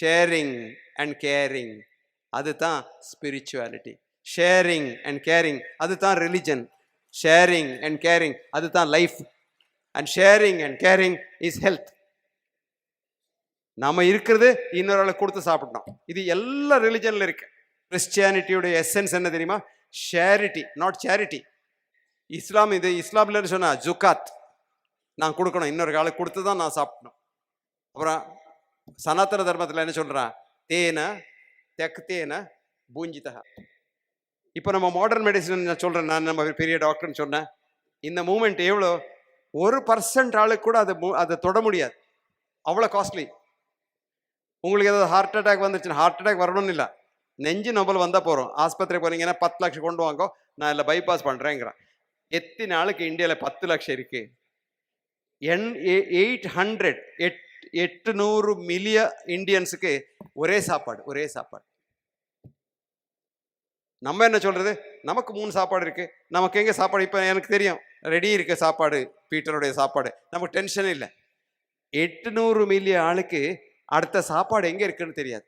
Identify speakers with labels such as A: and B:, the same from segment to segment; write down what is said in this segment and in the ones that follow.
A: Sharing and caring, அதுதான் spirituality. Sharing and caring, அதுதான் religion. Sharing and caring, அதுதான் life. And sharing and caring is health. நம்ம இருக்கிறது இன்னொரு ஆளுக்கு கொடுத்து சாப்பிடணும். இது எல்லா ரிலிஜன்ல இருக்கு. கிறிஸ்டியானிட்டியோட எசன்ஸ் என்ன தெரியுமா? ஷேரிட்டி, நாட் சேரிட்டி. இஸ்லாம், இது இஸ்லாம்ல சொன்னா ஜுகாத், நான் கொடுக்கணும், இன்னொரு ஆளுக்கு கொடுத்து தான் நான் சாப்பிடணும். அப்புறம் சனாதன தர்மத்தில் என்ன சொல்றான்? தேன தெக்தேன பூஞ்சிதா. இப்போ நம்ம மாடர்ன் மெடிசன் நான் சொல்றேன், நான் நம்ம பெரிய டாக்டர்னு சொன்னேன். இந்த மூமெண்ட் எவ்வளோ? 1% ஆளுக்கு கூட அதை தொட முடியாது, அவ்வளோ காஸ்ட்லி. உங்களுக்கு ஏதாவது ஹார்ட் அட்டாக் வந்துருச்சுன்னா, ஹார்ட் அட்டாக் வரணும்னு இல்லை, நெஞ்சு நம்பல் வந்தால் போகிறோம். ஆஸ்பத்திரி போனீங்கன்னா 10 லட்சம் கொண்டு வாங்கோ, நான் இல்லை பைபாஸ் பண்ணுறேங்கிறேன். எத்தனை நாளுக்கு இந்தியாவில் 10 லட்சம் இருக்கு? 800 மில்லியன் இந்தியன்ஸுக்கு ஒரே சாப்பாடு, ஒரே சாப்பாடு. நம்ம என்ன சொல்றது? நமக்கு 3 சாப்பாடு இருக்கு, நமக்கு எங்க சாப்பாடு? இப்போ எனக்கு தெரியும், ரெடி இருக்க சாப்பாடு, பீட்டருடைய சாப்பாடு, நமக்கு டென்ஷன் இல்லை. 800 மில்லியன் ஆளுக்கு அடுத்த சாப்பாடு எங்க இருக்குன்னு தெரியாது.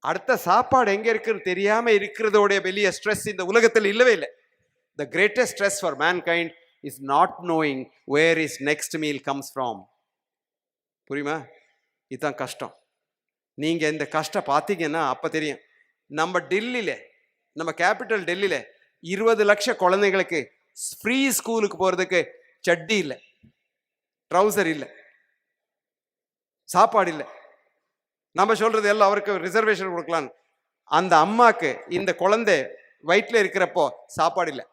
A: அடுத்த சாப்பாடு எங்க இருக்குன்னு தெரியாம இருக்கிறதோடைய வெளிய ஸ்ட்ரெஸ் இந்த உலகத்தில் இல்லவே இல்லை. The greatest stress for mankind is not knowing where his next meal comes from. புரியுமா? இதுதான் கஷ்டம். நீங்க இந்த கஷ்டம் பார்த்தீங்கன்னா அப்ப தெரியும். நம்ம டெல்லியில, நம்ம கேபிட்டல் டெல்லியில 20 லட்சம் குழந்தைங்களுக்கு ஃப்ரீ ஸ்கூலுக்கு போறதுக்கு சட்டி இல்லை, ட்ரௌசர் இல்லை, சாப்பாடு இல்லை. நம்ம சொல்றது எல்லாம் அவருக்கு ரிசர்வேஷன் கொடுக்கலாம். அந்த அம்மாக்கு இந்த குழந்தை வயிற்றுல இருக்கிறப்போ சாப்பாடு இல்லை.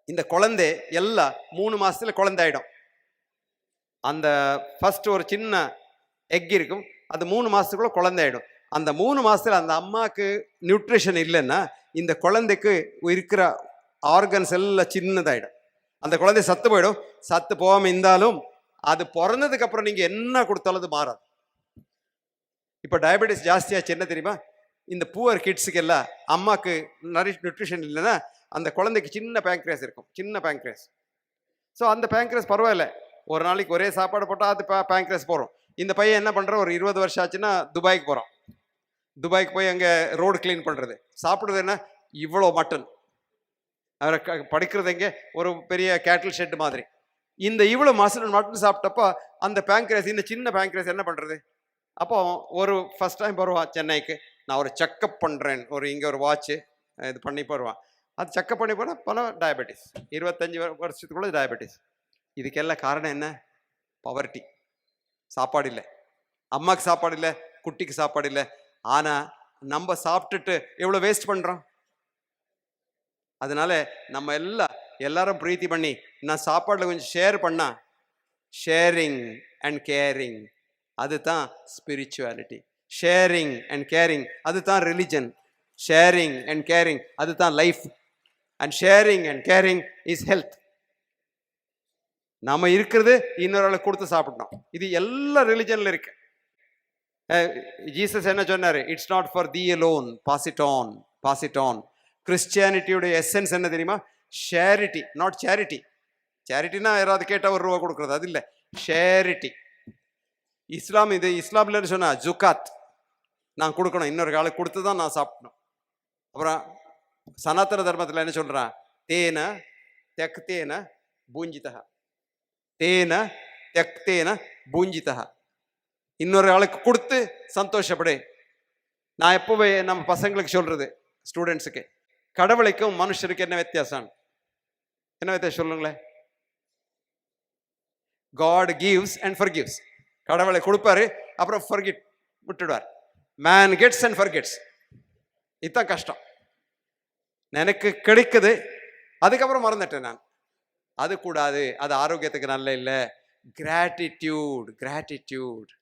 A: இந்த குழந்தை எல்லாம் 3 மாசத்துல குழந்தை ஆயிடும். அந்த ஃபர்ஸ்ட் ஒரு சின்ன எக் இருக்கும், அது 3 மாசத்துக்குள்ள குழந்தை ஆயிடும். அந்த 3 மாசத்துல அந்த அம்மாவுக்கு நியூட்ரிஷன் இல்லைன்னா இந்த குழந்தைக்கு இருக்கிற ஆர்கன்ஸ் எல்லாம் சின்னதாயிடும். அந்த குழந்தை சத்து போயிடும். சத்து போகாம இருந்தாலும் அது பிறந்ததுக்கு அப்புறம் நீங்க என்ன கொடுத்தாலும் அது மாறாது. இப்போ டயபெட்டிஸ் ஜாஸ்தியாச்சு, என்ன தெரியுமா? இந்த புவர் கிட்ஸுக்கு எல்லாம் அம்மாக்கு நியூட்ரிஷன் இல்லைன்னா அந்த குழந்தைக்கு சின்ன பேங்க்ரியாஸ் இருக்கும், சின்ன பேங்க்ரியாஸ். ஸோ அந்த பேங்க்ரியாஸ் பரவாயில்ல, ஒரு நாளைக்கு ஒரே சாப்பாடு போட்டால் அது பேங்க்ரியாஸ் போகிறோம். இந்த பையன் என்ன பண்ணுறான்? ஒரு 20 வருஷம் ஆச்சுன்னா துபாய்க்கு போகிறான். துபாய்க்கு போய் அங்கே ரோடு கிளீன் பண்ணுறது, சாப்பிடுறது என்ன இவ்வளோ மட்டன். அவரை படிக்கிறது எங்கே? ஒரு பெரிய கேட்டில் ஷெட் மாதிரி. இந்த இவ்வளோ மட்டன் சாப்பிட்டப்போ அந்த பேங்க்ரியாஸ், இந்த சின்ன பேங்க்ரியாஸ் என்ன பண்ணுறது? அப்போ ஒரு ஃபர்ஸ்ட் டைம் வருவான் சென்னைக்கு, நான் ஒரு செக்கப் பண்ணுறேன், ஒரு இங்கே ஒரு வாட்ச்சு இது பண்ணி போடுவான். அது செக்கப் பண்ணி போனால் டயபெட்டிஸ், 25 வருஷத்துக்குள்ள டயபெட்டிஸ். இதுக்கெல்லாம் காரணம் என்ன? பவர்ட்டி. சாப்பாடு இல்லை, அம்மாவுக்கு சாப்பாடு இல்லை, குட்டிக்கு சாப்பாடு இல்லை. ஆனால் நம்ம சாப்பிட்டுட்டு எவ்வளோ வேஸ்ட் பண்ணுறோம். அதனால நம்ம எல்லாரும் பிரீத்தி பண்ணி நான் சாப்பாடில் கொஞ்சம் ஷேர் பண்ணா, ஷேரிங் அண்ட் கேரிங், அதுதான் ஸ்பிரிச்சுவாலிட்டி. ஷேரிங் அண்ட் கேரிங், அதுதான் ரிலிஜன். ஷேரிங் அண்ட் கேரிங், அதுதான் life. And sharing and caring is health. நம்ம இருக்கிறது இன்னொரு ஆளுக்கு கொடுத்து சாப்பிடணும். இது எல்லா ரிலிஜன்ல இருக்கு. ஜீசஸ் என்ன சொன்னாரு? It's not for the alone, pass it on, pass it on. கிறிஸ்டியானிட்டியோட எசன்ஸ் என்ன தெரியுமா? ஷேரிட்டி, நாட் சேரிட்டி. சேரிட்டினா யாராவது கேட்டால் ₹1 கொடுக்குறது, அது இல்லை. ஷேரிட்டி. இஸ்லாம், இது இஸ்லாம்ல சொன்னா ஜுகாத், நான் கொடுக்கணும், இன்னொரு ஆளுக்கு கொடுத்து தான் நான் சாப்பிடணும். அப்புறம் சனாதன தர்மத்தில் என்ன சொல்றான்? தேன தெக்தேன பூஞ்சிதா, தேன தெக்தேன பூஞ்சிதா. இன்னொரு ஆளுக்கு கொடுத்து சந்தோஷப்படு. நான் எப்போவே நம்ம பசங்களுக்கு சொல்றது, ஸ்டூடெண்ட்ஸுக்கு, கடவுளுக்கும் மனுஷருக்கு என்ன வித்தியாசம்? என்ன வித்தியாசம் சொல்லுங்களேன்? God gives and forgives. கடவுளை கொடுப்பாரு, அப்புறம் forget விட்டுடுவார். Man gets and forgets. இதுதான் கஷ்டம். எனக்கு கிடைக்குது, அதுக்கப்புறம் மறந்துட்டேன் நான். அது கூடாது, அது ஆரோக்கியத்துக்கு நல்ல இல்லை. Gratitude, gratitude.